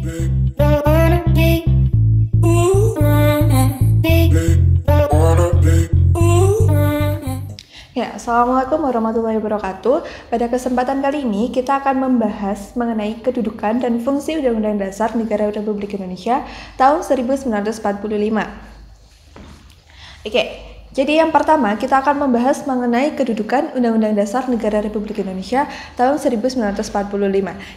Ya, Assalamualaikum warahmatullahi wabarakatuh. Pada kesempatan kali ini kita akan membahas mengenai kedudukan dan fungsi Undang-Undang Dasar Negara Republik Indonesia tahun 1945. Oke, jadi yang pertama kita akan membahas mengenai kedudukan Undang-Undang Dasar Negara Republik Indonesia tahun 1945.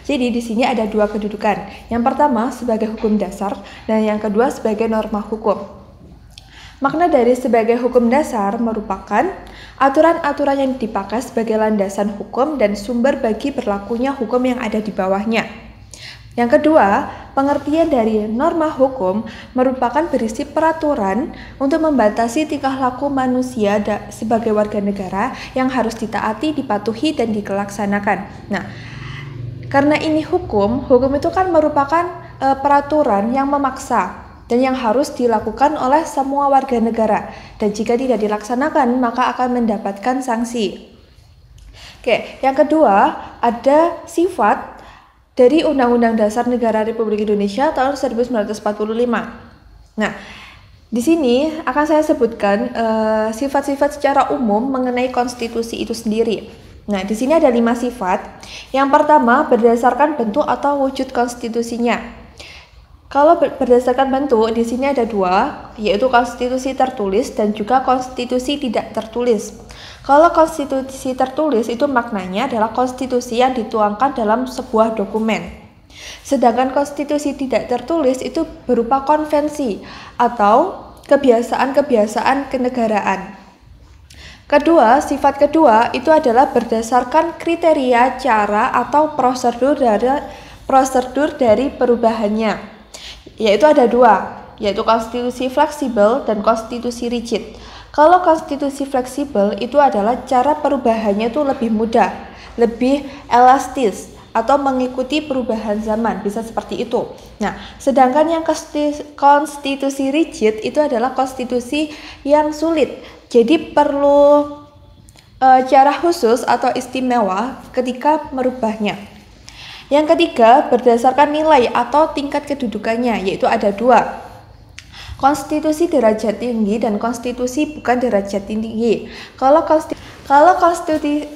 Jadi di sini ada dua kedudukan. Yang pertama sebagai hukum dasar dan yang kedua sebagai norma hukum. Makna dari sebagai hukum dasar merupakan aturan-aturan yang dipakai sebagai landasan hukum dan sumber bagi berlakunya hukum yang ada di bawahnya. Yang kedua, pengertian dari norma hukum merupakan berisi peraturan untuk membatasi tingkah laku manusia sebagai warga negara yang harus ditaati, dipatuhi, dan dilaksanakan. Nah, karena ini hukum itu kan merupakan peraturan yang memaksa dan yang harus dilakukan oleh semua warga negara. Dan jika tidak dilaksanakan, maka akan mendapatkan sanksi. Oke, yang kedua, ada sifat dari Undang-Undang Dasar Negara Republik Indonesia tahun 1945. Nah, di sini akan saya sebutkan sifat-sifat secara umum mengenai konstitusi itu sendiri. Nah, di sini ada 5 sifat. Yang pertama, berdasarkan bentuk atau wujud konstitusinya. Kalau berdasarkan bentuk, di sini ada 2, yaitu konstitusi tertulis dan juga konstitusi tidak tertulis. Kalau konstitusi tertulis itu maknanya adalah konstitusi yang dituangkan dalam sebuah dokumen. Sedangkan konstitusi tidak tertulis itu berupa konvensi atau kebiasaan-kebiasaan kenegaraan. Kedua, sifat kedua itu adalah berdasarkan kriteria, cara, atau prosedur dari perubahannya. Yaitu ada 2, yaitu konstitusi fleksibel dan konstitusi rigid. Kalau konstitusi fleksibel itu adalah cara perubahannya itu lebih mudah, lebih elastis atau mengikuti perubahan zaman, bisa seperti itu. Nah, sedangkan yang konstitusi rigid itu adalah konstitusi yang sulit. Jadi perlu cara khusus atau istimewa ketika merubahnya. Yang ketiga, berdasarkan nilai atau tingkat kedudukannya, yaitu ada 2. Konstitusi derajat tinggi dan konstitusi bukan derajat tinggi. Kalau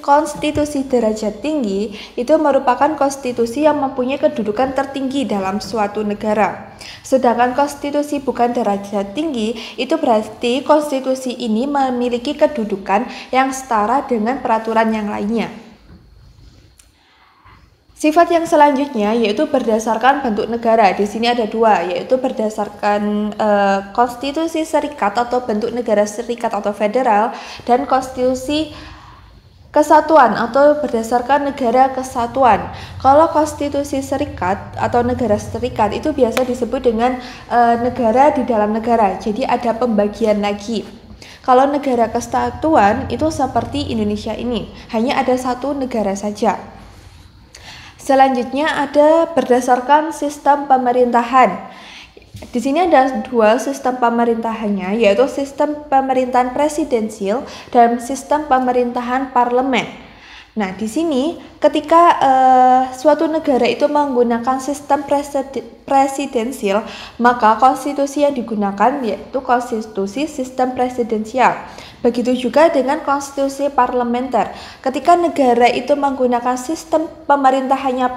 konstitusi derajat tinggi itu merupakan konstitusi yang mempunyai kedudukan tertinggi dalam suatu negara. Sedangkan konstitusi bukan derajat tinggi itu berarti konstitusi ini memiliki kedudukan yang setara dengan peraturan yang lainnya. Sifat yang selanjutnya yaitu berdasarkan bentuk negara. Di sini ada 2, yaitu berdasarkan konstitusi serikat atau bentuk negara serikat atau federal dan konstitusi kesatuan atau berdasarkan negara kesatuan. Kalau konstitusi serikat atau negara serikat itu biasa disebut dengan negara di dalam negara. Jadi ada pembagian lagi. Kalau negara kesatuan itu seperti Indonesia ini, hanya ada 1 negara saja. Selanjutnya ada berdasarkan sistem pemerintahan. Di sini ada 2 sistem pemerintahannya, yaitu sistem pemerintahan presidensial dan sistem pemerintahan parlemen. Nah, di sini ketika suatu negara itu menggunakan sistem presidensial, maka konstitusi yang digunakan yaitu konstitusi sistem presidensial. Begitu juga dengan konstitusi parlementer. Ketika negara itu menggunakan sistem pemerintahannya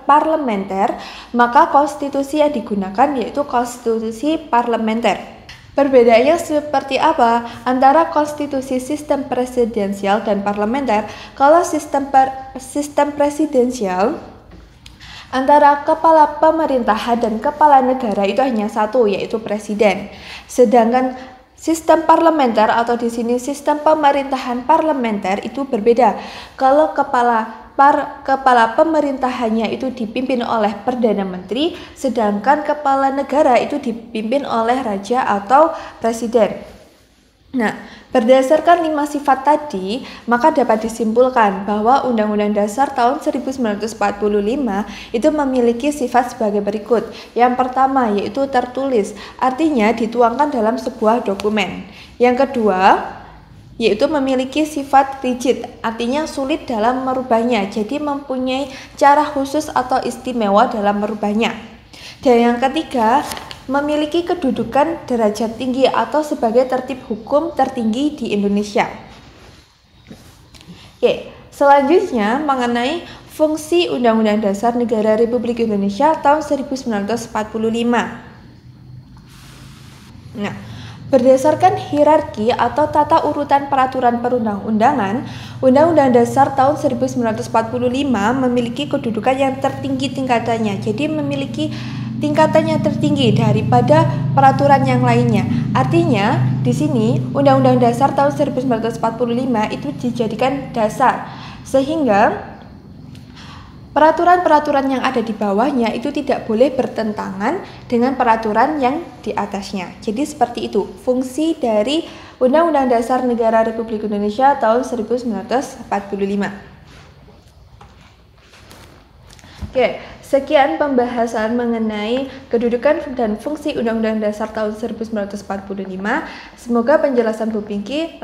parlementer, maka konstitusi yang digunakan yaitu konstitusi parlementer. Perbedaannya seperti apa antara konstitusi sistem presidensial dan parlementer? Kalau sistem presidensial antara kepala pemerintahan dan kepala negara itu hanya 1, yaitu presiden. Sedangkan sistem parlementer atau di sini sistem pemerintahan parlementer itu berbeda. Kalau kepala pemerintahannya itu dipimpin oleh Perdana Menteri, sedangkan kepala negara itu dipimpin oleh raja atau presiden. Nah, berdasarkan 5 sifat tadi, maka dapat disimpulkan bahwa Undang-Undang Dasar tahun 1945 itu memiliki sifat sebagai berikut. Yang pertama yaitu tertulis, artinya dituangkan dalam sebuah dokumen. Yang kedua, yaitu memiliki sifat rigid, artinya sulit dalam merubahnya, jadi mempunyai cara khusus atau istimewa dalam merubahnya. Dan yang ketiga, memiliki kedudukan derajat tinggi atau sebagai tertib hukum tertinggi di Indonesia. Oke, selanjutnya mengenai fungsi Undang-Undang Dasar Negara Republik Indonesia tahun 1945. Nah, berdasarkan hierarki atau tata urutan peraturan perundang-undangan, Undang-Undang Dasar tahun 1945 memiliki kedudukan yang tertinggi tingkatannya. Jadi memiliki tingkatannya tertinggi daripada peraturan yang lainnya. Artinya, di sini Undang-Undang Dasar tahun 1945 itu dijadikan dasar, sehingga peraturan-peraturan yang ada di bawahnya itu tidak boleh bertentangan dengan peraturan yang di atasnya. Jadi seperti itu fungsi dari Undang-Undang Dasar Negara Republik Indonesia tahun 1945. Oke, sekian pembahasan mengenai kedudukan dan fungsi Undang-Undang Dasar tahun 1945. Semoga penjelasan Bu Pinky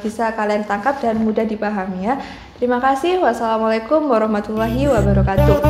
bisa kalian tangkap dan mudah dipahami ya. Terima kasih. Wassalamualaikum warahmatullahi wabarakatuh.